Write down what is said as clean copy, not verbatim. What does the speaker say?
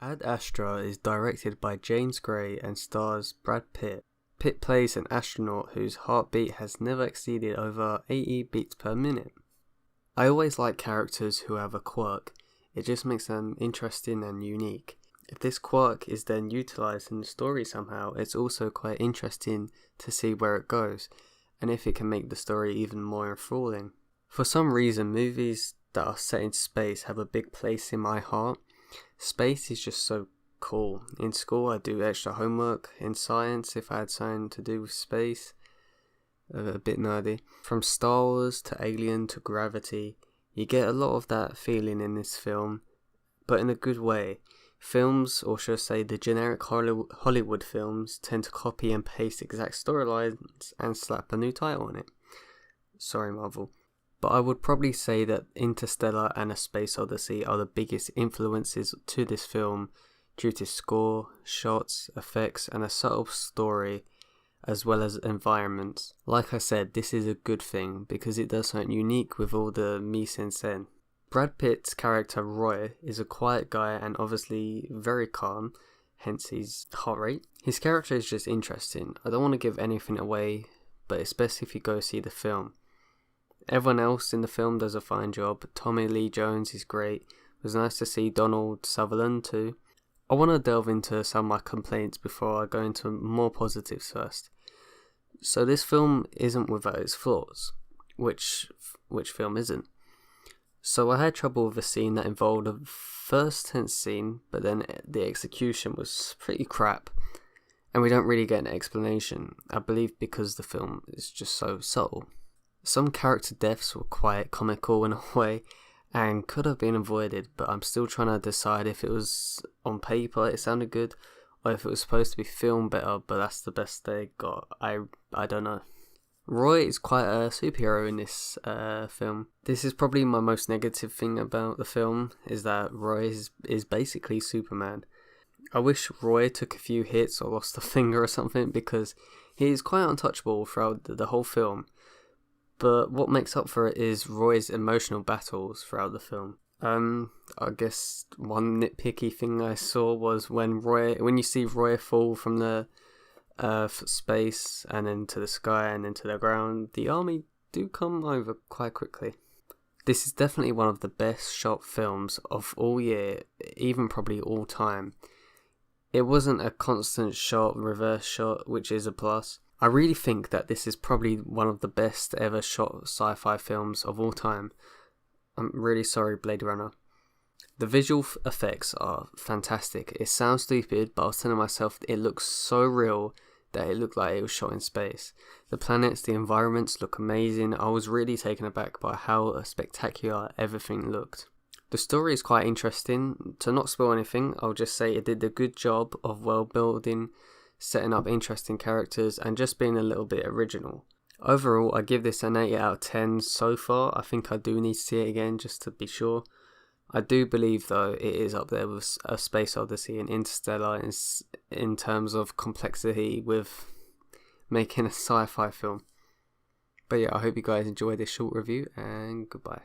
Ad Astra is directed by James Gray and stars Brad Pitt. Pitt plays an astronaut whose heartbeat has never exceeded over 80 beats per minute. I always like characters who have a quirk. It just makes them interesting and unique. If this quirk is then utilised in the story somehow, it's also quite interesting to see where it goes, and if it can make the story even more enthralling. For some reason, movies that are set in space have a big place in my heart. Space is just so cool. In school I do extra homework in science if I had something to do with space. A bit nerdy. From Star Wars to Alien to Gravity, you get a lot of that feeling in this film, but in a good way. Films, or should I say the generic Hollywood films, tend to copy and paste exact storylines and slap a new title on it. Sorry, Marvel. But I would probably say that Interstellar and A Space Odyssey are the biggest influences to this film due to score, shots, effects, and a subtle story, as well as environments. Like I said, this is a good thing because it does something unique with all the mise-en-scène. Brad Pitt's character Roy is a quiet guy and obviously very calm, hence his heart rate. His character is just interesting. I don't want to give anything away, but it's best if you go see the film. Everyone else in the film does a fine job. Tommy Lee Jones is great. It was nice to see Donald Sutherland too. I want to delve into some of my complaints before I go into more positives first. So this film isn't without its flaws. Which film isn't? So I had trouble with a scene that involved a first tense scene, but then the execution was pretty crap. And we don't really get an explanation, I believe because the film is just so subtle. Some character deaths were quite comical in a way and could have been avoided, but I'm still trying to decide if it was on paper it sounded good or if it was supposed to be filmed better, but that's the best they got. I don't know. Roy is quite a superhero in this film. This is probably my most negative thing about the film, is that Roy is basically Superman. I wish Roy took a few hits or lost a finger or something because he is quite untouchable throughout the whole film. But what makes up for it is Roy's emotional battles throughout the film. I guess one nitpicky thing I saw was when you see Roy fall from the space and into the sky and into the ground, the army do come over quite quickly. This is definitely one of the best shot films of all year, even probably all time. It wasn't a constant shot, reverse shot, which is a plus. I really think that this is probably one of the best ever shot sci-fi films of all time. I'm really sorry, Blade Runner. The visual effects are fantastic. It sounds stupid, but I was telling myself it looks so real that it looked like it was shot in space. The planets, the environments look amazing. I was really taken aback by how spectacular everything looked. The story is quite interesting. To not spoil anything, I'll just say it did a good job of world building, setting up interesting characters, and just being a little bit original. Overall, I give this an 8 out of 10 so far. I think I do need to see it again just to be sure. I do believe though it is up there with A Space Odyssey and Interstellar in terms of complexity with making a sci-fi film. But yeah, I hope you guys enjoyed this short review, and goodbye.